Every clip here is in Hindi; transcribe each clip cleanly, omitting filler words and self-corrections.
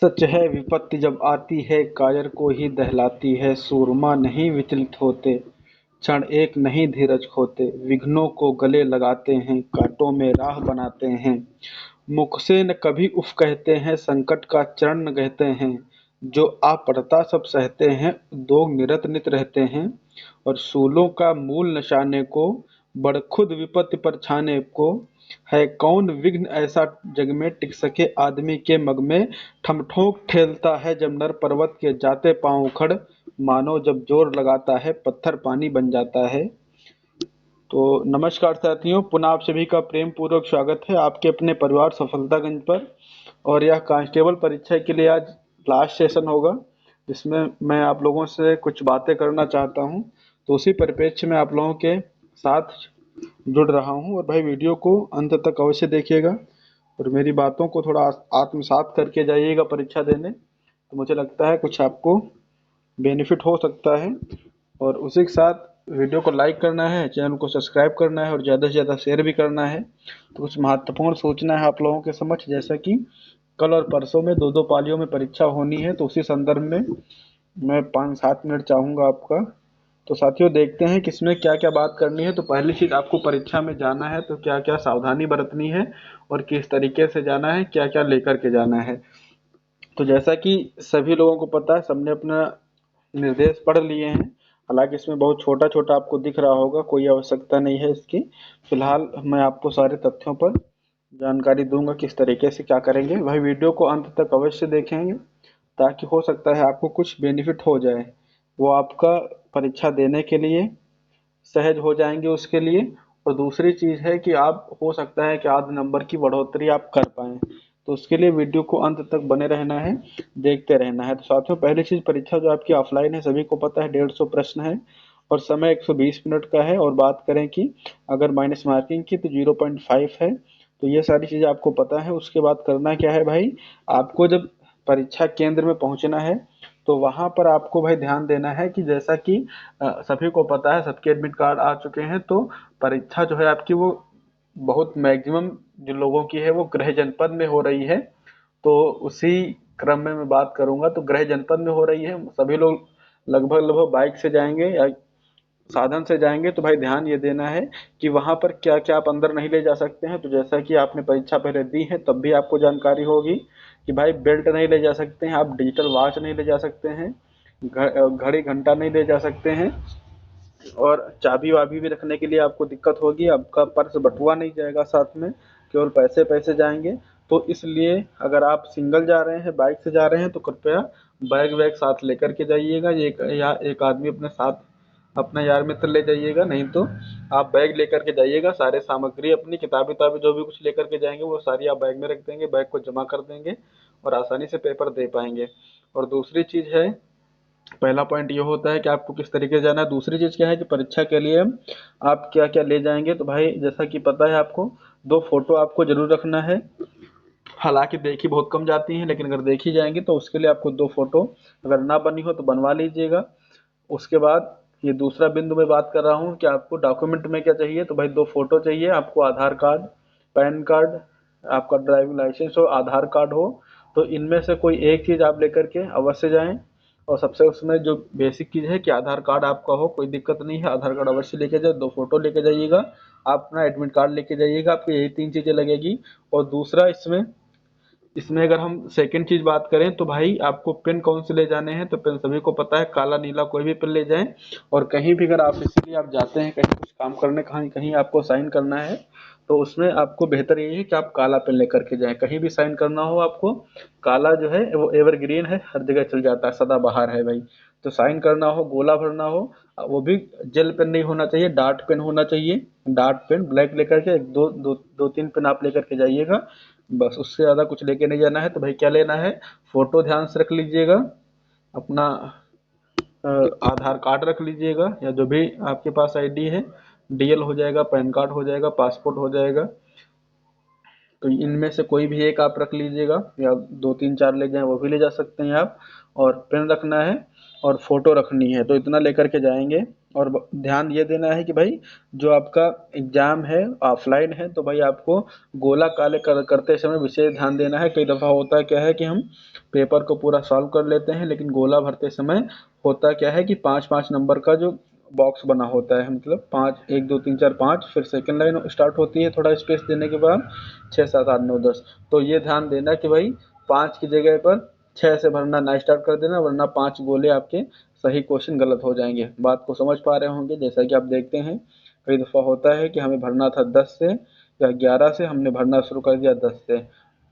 सच है विपत्ति जब आती है कायर को ही दहलाती है। सूरमा नहीं विचलित होते, क्षण एक नहीं धीरज खोते। विघ्नों को गले लगाते हैं, कांटों में राह बनाते हैं। मुख से न कभी उफ कहते हैं, संकट का चरण न कहते हैं। जो आ पड़ता सब सहते हैं, उद्योग निरत नित रहते हैं। और सूलों का मूल निशाने को, बड़ खुद विपत्ति पर छाने को। है कौन विघ्न ऐसा जग में, टिक सके आदमी के मग में। ठमठोक ठेलता है जब नर पर्वत के जाते पांव उखड़। मानो जब जोर लगाता है पत्थर पानी बन जाता है। तो नमस्कार साथियों, पुनः आप सभी का प्रेम पूर्वक स्वागत है आपके अपने परिवार सफलतागंज पर। और यह कांस्टेबल परीक्षा के लिए आज लास्ट सेशन होगा, जिसमें मैं आप लोगों से कुछ बातें करना चाहता हूं। तो उसी परिप्रेक्ष्य में आप लोगों के साथ जुड़ रहा हूं। और भाई वीडियो को अंत तक अवश्य देखिएगा और मेरी बातों को थोड़ा आत्मसात करके जाइएगा परीक्षा देने। तो मुझे लगता है कुछ आपको बेनिफिट हो सकता है। और उसी के साथ वीडियो को लाइक करना है, चैनल को सब्सक्राइब करना है और ज़्यादा से ज़्यादा शेयर भी करना है। तो कुछ महत्वपूर्ण सूचना है आप लोगों के समक्ष, जैसा कि कल और परसों में दो दो पालियों में परीक्षा होनी है। तो उसी संदर्भ में मैं 5-7 मिनट चाहूँगा आपका। तो साथियों देखते हैं कि इसमें क्या क्या बात करनी है। तो पहली चीज़, आपको परीक्षा में जाना है तो क्या क्या सावधानी बरतनी है और किस तरीके से जाना है, क्या क्या लेकर के जाना है। तो जैसा कि सभी लोगों को पता है, सबने अपना निर्देश पढ़ लिए हैं। हालांकि इसमें बहुत छोटा छोटा आपको दिख रहा होगा, कोई आवश्यकता नहीं है इसकी। फिलहाल मैं आपको सारे तथ्यों पर जानकारी दूंगा किस तरीके से क्या करेंगे। भाई वीडियो को अंत तक अवश्य देखेंगे, ताकि हो सकता है आपको कुछ बेनिफिट हो जाए, वो आपका परीक्षा देने के लिए सहज हो जाएंगे उसके लिए। और दूसरी चीज़ है कि आप हो सकता है कि आध नंबर की बढ़ोतरी आप कर पाएँ। तो उसके लिए वीडियो को अंत तक बने रहना है, देखते रहना है। तो साथियों पहली चीज़, परीक्षा जो आपकी ऑफलाइन है सभी को पता है 150 प्रश्न है और समय 120 मिनट का है। और बात करें कि अगर माइनस मार्किंग की तो 0.5 है। तो ये सारी चीज़ें आपको पता है। उसके बाद करना क्या है भाई, आपको जब परीक्षा केंद्र में पहुंचना है तो वहां पर आपको भाई ध्यान देना है कि जैसा कि सभी को पता है, सबके एडमिट कार्ड आ चुके हैं। तो परीक्षा जो है आपकी वो बहुत मैक्सिमम जो लोगों की है वो गृह जनपद में हो रही है। तो उसी क्रम में मैं बात करूंगा। तो गृह जनपद में हो रही है, सभी लोग लगभग लगभग बाइक से जाएंगे या साधन से जाएंगे। तो भाई ध्यान ये देना है कि वहां पर क्या क्या आप अंदर नहीं ले जा सकते हैं। तो जैसा कि आपने परीक्षा पहले दी है तब भी आपको जानकारी होगी कि भाई बेल्ट नहीं ले जा सकते हैं, आप डिजिटल वॉच नहीं ले जा सकते हैं, घड़ी घंटा नहीं ले जा सकते हैं। और चाबी वाबी भी रखने के लिए आपको दिक्कत होगी, आपका पर्स बटुआ नहीं जाएगा साथ में, केवल पैसे पैसे जाएंगे। तो इसलिए अगर आप सिंगल जा रहे हैं, बाइक से जा रहे हैं, तो कृपया बैग वैग साथ लेकर के जाइएगा। या एक आदमी अपने साथ अपना यार मित्र ले जाइएगा, नहीं तो आप बैग लेकर के जाइएगा। सारे सामग्री अपनी किताबी किताबी जो भी कुछ लेकर के जाएंगे वो सारी आप बैग में रख देंगे, बैग को जमा कर देंगे और आसानी से पेपर दे पाएंगे। और दूसरी चीज़ है, पहला पॉइंट ये होता है कि आपको किस तरीके से जाना है। दूसरी चीज़ क्या है कि परीक्षा के लिए आप क्या क्या ले जाएंगे। तो भाई जैसा कि पता है आपको, 2 फोटो आपको जरूर रखना है। हालांकि देखी बहुत कम जाती हैं, लेकिन अगर देखी जाएंगी तो उसके लिए आपको 2 फोटो अगर ना बनी हो तो बनवा लीजिएगा। उसके बाद ये दूसरा बिंदु मैं बात कर रहा हूँ कि आपको डॉक्यूमेंट में क्या चाहिए। तो भाई 2 फोटो चाहिए आपको, आधार कार्ड, पैन कार्ड, आपका ड्राइविंग लाइसेंस हो, आधार कार्ड हो। तो इनमें से कोई एक चीज़ आप लेकर के अवश्य जाएं। और सबसे उसमें जो बेसिक चीज़ है कि आधार कार्ड आपका हो, कोई दिक्कत नहीं है, आधार कार्ड अवश्य लेके जाए। 2 फोटो लेके जाइएगा, आप अपना एडमिट कार्ड लेके जाइएगा, आपको यही 3 चीज़ें लगेगी। और दूसरा, इसमें इसमें अगर हम सेकंड चीज बात करें तो भाई आपको पेन कौन से ले जाने हैं। तो पेन सभी को पता है, काला नीला कोई भी पेन ले जाएं। और कहीं भी अगर आप इसीलिए आप जाते हैं कहीं कुछ काम करने, कहीं कहीं आपको साइन करना है, तो उसमें आपको बेहतर यही है कि आप काला पेन लेकर के जाएं। कहीं भी साइन करना हो आपको, काला जो है वो एवरग्रीन है, हर जगह चल जाता है, सदाबहार है भाई। तो साइन करना हो, गोला भरना हो, वो भी जेल पेन नहीं होना चाहिए, डार्ट पेन होना चाहिए। डार्ट पेन ब्लैक लेकर के दो तीन पेन आप लेकर के जाइएगा, बस उससे ज़्यादा कुछ लेके नहीं जाना है। तो भाई क्या लेना है, फोटो ध्यान से रख लीजिएगा, अपना आधार कार्ड रख लीजिएगा या जो भी आपके पास आईडी है, डीएल हो जाएगा, पैन कार्ड हो जाएगा, पासपोर्ट हो जाएगा। तो इनमें से कोई भी एक आप रख लीजिएगा, या 2 3 4 ले जाएं वो भी ले जा सकते हैं आप। और पेन रखना है और फोटो रखनी है, तो इतना लेकर के जाएंगे। और ध्यान ये देना है कि भाई जो आपका एग्जाम है ऑफलाइन है तो भाई आपको गोला करते समय विशेष ध्यान देना है। कई दफ़ा होता क्या है कि हम पेपर को पूरा सॉल्व कर लेते हैं लेकिन गोला भरते समय होता क्या है कि पाँच पाँच नंबर का जो बॉक्स बना होता है, मतलब पाँच, एक दो तीन चार पाँच, फिर सेकंड लाइन स्टार्ट होती है थोड़ा स्पेस देने के बाद, छः सात आठ नौ दस। तो ये ध्यान देना कि भाई पाँच की जगह पर छः से भरना ना स्टार्ट कर देना, वरना पाँच गोले आपके सही क्वेश्चन गलत हो जाएंगे। बात को समझ पा रहे होंगे। जैसा कि आप देखते हैं कई दफ़ा होता है कि हमें भरना था 10 से या 11 से, हमने भरना शुरू कर दिया 10 से,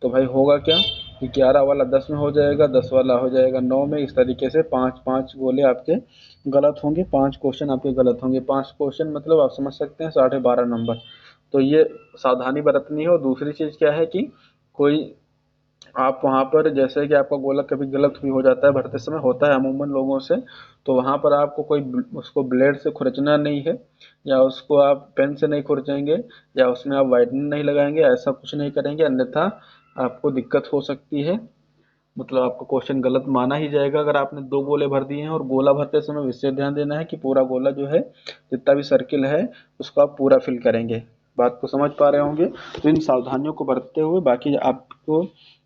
तो भाई होगा क्या कि 11 वाला 10 में हो जाएगा, 10 वाला हो जाएगा 9 में। इस तरीके से पाँच पाँच गोले आपके गलत होंगे, पाँच क्वेश्चन आपके गलत होंगे। पाँच क्वेश्चन मतलब आप समझ सकते हैं 12.5 नंबर। तो ये सावधानी बरतनी है। और दूसरी चीज़ क्या है कि कोई आप वहाँ पर जैसे कि आपका गोला कभी गलत भी हो जाता है भरते समय, होता है अमूमन लोगों से, तो वहाँ पर आपको कोई उसको ब्लेड से खुरचना नहीं है, या उसको आप पेन से नहीं खुरचेंगे, या उसमें आप वाइटनर नहीं लगाएंगे, ऐसा कुछ नहीं करेंगे, अन्यथा आपको दिक्कत हो सकती है। मतलब आपका क्वेश्चन गलत माना ही जाएगा अगर आपने दो गोले भर दिए हैं। और गोला भरते समय विशेष ध्यान देना है कि पूरा गोला जो है जितना भी सर्किल है उसको आप पूरा फिल करेंगे। बात को समझ पा रहे होंगे। तो इन सावधानियों को बरतते हुए बाकी आपको,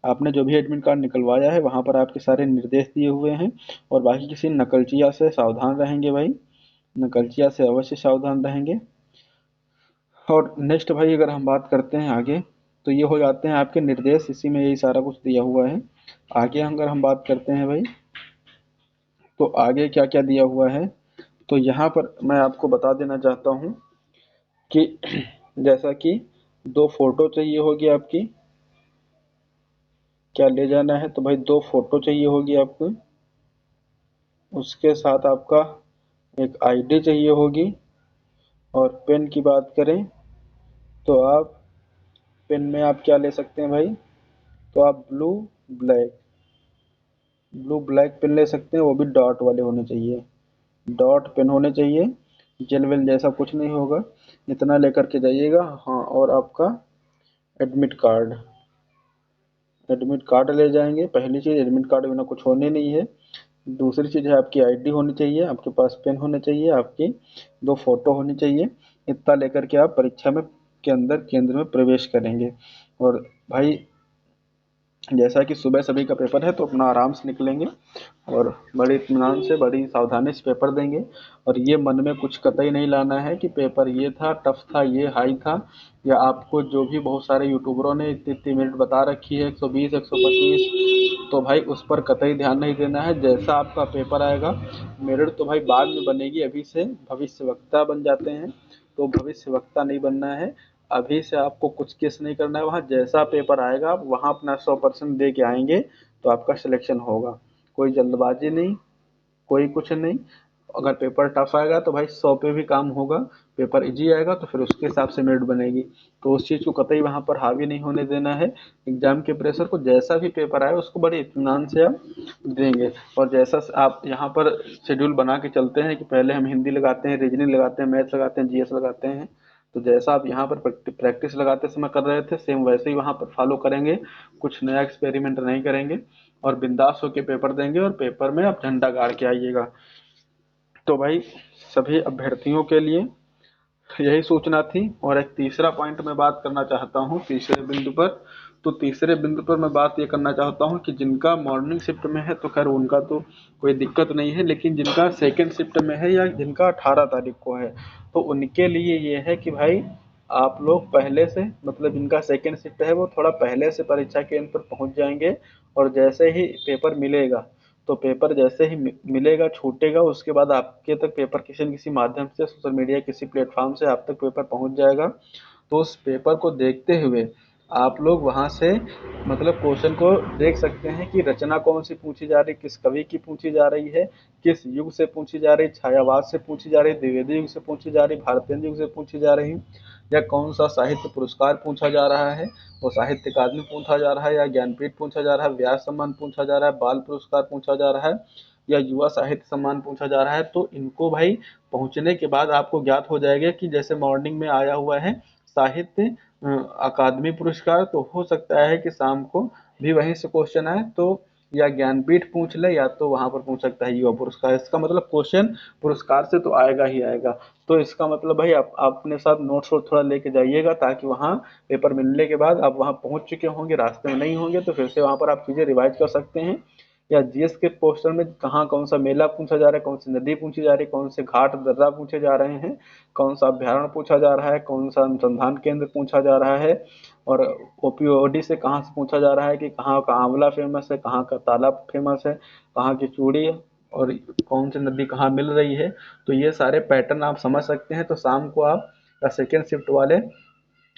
आपने जो भी एडमिट कार्ड निकलवाया है वहाँ पर आपके सारे निर्देश दिए हुए हैं। और बाकी किसी नकलचिया से सावधान रहेंगे भाई, नकलचिया से अवश्य सावधान रहेंगे। और नेक्स्ट भाई अगर हम बात करते हैं आगे, तो ये हो जाते हैं आपके निर्देश, इसी में यही सारा कुछ दिया हुआ है। आगे अगर हम बात करते हैं भाई, तो आगे क्या क्या दिया हुआ है, तो यहाँ पर मैं आपको बता देना चाहता हूँ कि जैसा कि दो फोटो चाहिए होगी आपकी, क्या ले जाना है, तो भाई दो फोटो चाहिए होगी आपको, उसके साथ आपका एक आईडी चाहिए होगी। और पेन की बात करें तो आप पेन में आप क्या ले सकते हैं भाई, तो आप ब्लैक ब्लू ब्लैक पेन ले सकते हैं, वो भी डॉट वाले होने चाहिए, डॉट पेन होने चाहिए। जेल वेल जैसा कुछ नहीं होगा, इतना लेकर के जाइएगा। हाँ, और आपका एडमिट कार्ड, एडमिट कार्ड ले जाएंगे। पहली चीज़, एडमिट कार्ड बिना कुछ होने नहीं है। दूसरी चीज़ है आपकी आईडी होनी चाहिए, आपके पास पेन होने चाहिए, आपकी दो फोटो होनी चाहिए। इतना लेकर के आप परीक्षा में के अंदर केंद्र में प्रवेश करेंगे। और भाई जैसा कि सुबह सभी का पेपर है तो अपना आराम से निकलेंगे और बड़े इत्मीनान से, बड़ी सावधानी से पेपर देंगे। और ये मन में कुछ कतई नहीं लाना है कि पेपर ये था, टफ था, ये हाई था, या आपको जो भी बहुत सारे यूट्यूबरों ने इतनी इतनी मेरिट बता रखी है 120 125, तो भाई उस पर कतई ध्यान नहीं देना है। जैसा आपका पेपर आएगा, मेरिट तो भाई बाद में बनेगी, अभी से भविष्यवक्ता बन जाते हैं, तो भविष्यवक्ता नहीं बनना है। अभी से आपको कुछ केस नहीं करना है, वहाँ जैसा पेपर आएगा आप वहाँ अपना 100% दे के आएंगे तो आपका सिलेक्शन होगा। कोई जल्दबाजी नहीं, कोई कुछ नहीं। अगर पेपर टफ आएगा तो भाई 100 पे भी काम होगा, पेपर इजी आएगा तो फिर उसके हिसाब से मेरिट बनेगी। तो उस चीज़ को कतई वहाँ पर हावी नहीं होने देना है। एग्जाम के प्रेशर को, जैसा भी पेपर आए उसको बड़े इत्मीनान से आप देंगे। और जैसा आप यहाँ पर शेड्यूल बना के चलते हैं कि पहले हम हिंदी लगाते हैं, रीजनिंग लगाते हैं, मैथ्स लगाते हैं, जीएस लगाते हैं, तो जैसा आप यहाँ पर प्रैक्टिस लगाते समय कर रहे थे सेम वैसे ही वहाँ पर फॉलो करेंगे, कुछ नया एक्सपेरिमेंट नहीं करेंगे। और बिंदास होके पेपर देंगे और पेपर में आप झंडा गाड़ के आइएगा। तो भाई सभी अभ्यर्थियों के लिए यही सूचना थी। और एक तीसरा पॉइंट मैं बात करना चाहता हूँ तीसरे बिंदु पर। तो तीसरे बिंदु पर मैं बात ये करना चाहता हूँ कि जिनका मॉर्निंग शिफ्ट में है तो खैर उनका तो कोई दिक्कत नहीं है, लेकिन जिनका सेकंड शिफ्ट में है या जिनका 18 तारीख को है, तो उनके लिए ये है कि भाई आप लोग पहले से, मतलब जिनका सेकंड शिफ्ट है वो थोड़ा पहले से परीक्षा केंद्र पर पहुंच जाएंगे। और जैसे ही पेपर मिलेगा, तो पेपर जैसे ही मिलेगा, छूटेगा, उसके बाद आपके तक पेपर किसी न किसी माध्यम से, सोशल मीडिया किसी प्लेटफॉर्म से आप तक पेपर पहुंच जाएगा। तो उस पेपर को देखते हुए आप लोग वहां से, मतलब क्वेश्चन को देख सकते हैं कि रचना कौन सी पूछी जा रही, किस कवि की पूछी जा रही है, किस युग से पूछी जा रही, छायावाद से पूछी जा रही, द्विवेदी युग से पूछी जा रही, भारतेंद्र युग से पूछी जा रही, या कौन सा साहित्य पुरस्कार पूछा जा रहा है, वो साहित्य अकादमी पूछा जा रहा है, या ज्ञानपीठ पूछा जा रहा है, व्यास सम्मान पूछा जा रहा है, बाल पुरस्कार पूछा जा रहा है, या युवा साहित्य सम्मान पूछा जा रहा है। तो इनको भाई पहुंचने के बाद आपको ज्ञात हो जाएगा कि जैसे मॉर्निंग में आया हुआ है साहित्य अकादमी पुरस्कार, तो हो सकता है कि शाम को भी वहीं से क्वेश्चन आए। तो या ज्ञानपीठ पूछ ले, या तो वहां पर पूछ सकता है युवा पुरस्कार। इसका मतलब क्वेश्चन पुरस्कार से तो आएगा ही आएगा। तो इसका मतलब भाई आप अपने साथ नोट्स और थोड़ा लेके जाइएगा, ताकि वहाँ पेपर मिलने के बाद आप वहाँ पहुंच चुके होंगे, रास्ते में नहीं होंगे तो फिर से वहां पर आप चीजें रिवाइज कर सकते हैं। या जीएस के पोस्टर में कहाँ कौन सा मेला पूछा जा रहा है, कौन सी नदी पूछी जा रही है, कौन से घाट दर्रा पूछे जा रहे हैं, कौन सा अभ्यारण्य पूछा जा रहा है, कौन सा अनुसंधान केंद्र पूछा जा रहा है, और ओपीओडी से कहाँ से पूछा जा रहा है कि कहाँ का आंवला फेमस है, कहाँ का तालाब फेमस है, कहाँ की चूड़ी है, और कौन सी नदी कहाँ मिल रही है। तो ये सारे पैटर्न आप समझ सकते हैं। तो शाम को आप या सेकेंड शिफ्ट वाले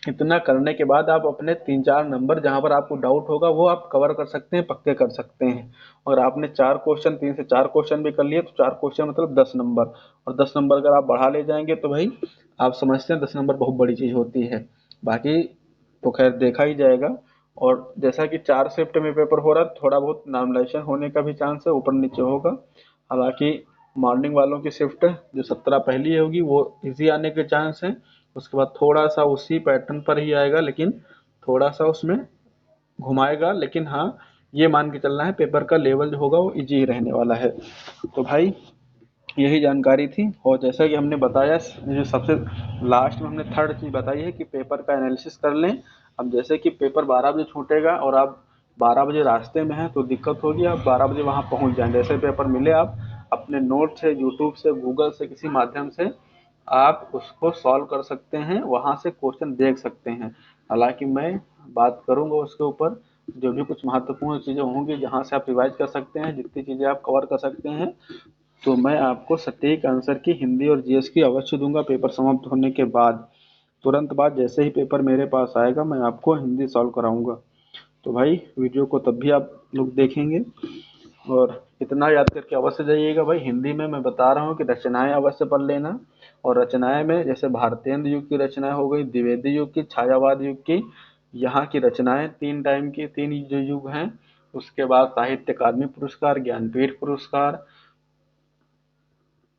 इतना करने के बाद आप अपने 3-4 नंबर जहाँ पर आपको डाउट होगा वो आप कवर कर सकते हैं, पक्के कर सकते हैं। और आपने 4 क्वेश्चन, 3 से 4 क्वेश्चन भी कर लिए तो 4 क्वेश्चन मतलब 10 नंबर, और 10 नंबर अगर आप बढ़ा ले जाएंगे तो भाई आप समझते हैं 10 नंबर बहुत बड़ी चीज़ होती है। बाकी तो खैर देखा ही जाएगा। और जैसा कि 4 शिफ्ट में पेपर हो रहा है, थोड़ा बहुत नॉमिनेशन होने का भी चांस है, ऊपर नीचे होगा। हालांकि मॉर्निंग वालों की शिफ्ट जो 17 पहली होगी वो इजी आने के चांस हैं। उसके बाद थोड़ा सा उसी पैटर्न पर ही आएगा, लेकिन थोड़ा सा उसमें घुमाएगा। लेकिन हाँ, ये मान के चलना है पेपर का लेवल जो होगा वो इजी ही रहने वाला है। तो भाई यही जानकारी थी। और जैसा कि हमने बताया, जो सबसे लास्ट में हमने थर्ड चीज़ बताई है कि पेपर का एनालिसिस कर लें। अब जैसे कि पेपर 12 बजे छूटेगा और आप 12 बजे रास्ते में हैं तो दिक्कत होगी, आप 12 बजे वहाँ पहुँच जाएं। जैसे पेपर मिले आप अपने नोट से, यूट्यूब से, गूगल से, किसी माध्यम से आप उसको सॉल्व कर सकते हैं, वहाँ से क्वेश्चन देख सकते हैं। हालांकि मैं बात करूँगा उसके ऊपर, जो भी कुछ महत्वपूर्ण चीज़ें होंगी जहाँ से आप रिवाइज कर सकते हैं, जितनी चीज़ें आप कवर कर सकते हैं, तो मैं आपको सटीक आंसर की हिंदी और जीएस की अवश्य दूंगा पेपर समाप्त होने के बाद। तुरंत बाद जैसे ही पेपर मेरे पास आएगा मैं आपको हिंदी सॉल्व कराऊंगा। तो भाई वीडियो को तब भी आप लोग देखेंगे। और इतना याद करके अवश्य जाइएगा भाई, हिंदी में मैं बता रहा हूँ कि रचनाएं अवश्य पढ़ लेना। और रचनाएं में जैसे भारतेंद्र युग की रचनाएं हो गई, द्विवेदी युग की, छायावाद युग की, यहाँ की रचनाएं 3 टाइम की, 3 जो युग हैं। उसके बाद साहित्य अकादमी पुरस्कार, ज्ञानपीठ पुरस्कार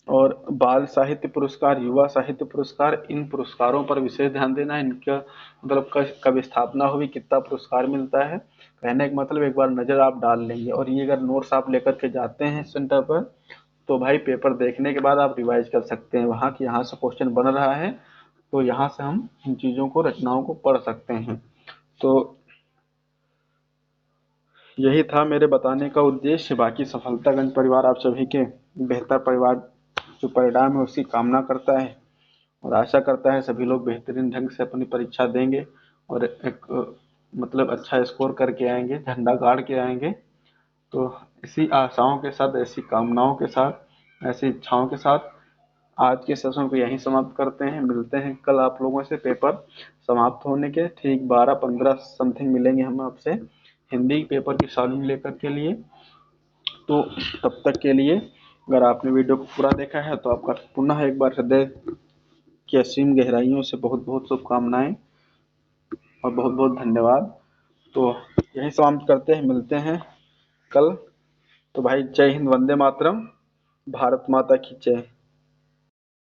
और बाल साहित्य पुरस्कार, युवा साहित्य पुरस्कार, इन पुरस्कारों पर विशेष ध्यान देना है। इनका मतलब कब स्थापना हुई, कितना पुरस्कार मिलता है, कहने का मतलब एक बार नज़र आप डाल लेंगे। और ये अगर नोट्स आप लेकर के जाते हैं सेंटर पर तो भाई पेपर देखने के बाद आप रिवाइज कर सकते हैं वहाँ कि यहाँ से क्वेश्चन बन रहा है, तो यहाँ से हम इन चीज़ों को, रचनाओं को पढ़ सकते हैं। तो यही था मेरे बताने का उद्देश्य। बाकी सफलतागंज परिवार आप सभी के बेहतर परिवार जो परिणाम है उसकी कामना करता है, और आशा करता है सभी लोग बेहतरीन ढंग से अपनी परीक्षा देंगे और एक मतलब अच्छा स्कोर करके आएंगे, झंडा गाड़ के आएंगे। तो इसी आशाओं के साथ, ऐसी कामनाओं के साथ, ऐसी इच्छाओं के साथ आज के सेशन को यहीं समाप्त करते हैं। मिलते हैं कल आप लोगों से पेपर समाप्त होने के ठीक 12-15 समथिंग मिलेंगे हम आपसे हिंदी पेपर की सॉल्विंग लेकर के लिए। तो तब तक के लिए अगर आपने वीडियो को पूरा देखा है तो आपका पुनः एक बार हृदय की असीम गहराइयों से बहुत बहुत शुभकामनाएं और बहुत बहुत धन्यवाद। तो यही समाप्त करते हैं, मिलते हैं कल। तो भाई जय हिंद, वंदे मातरम, भारत माता की जय।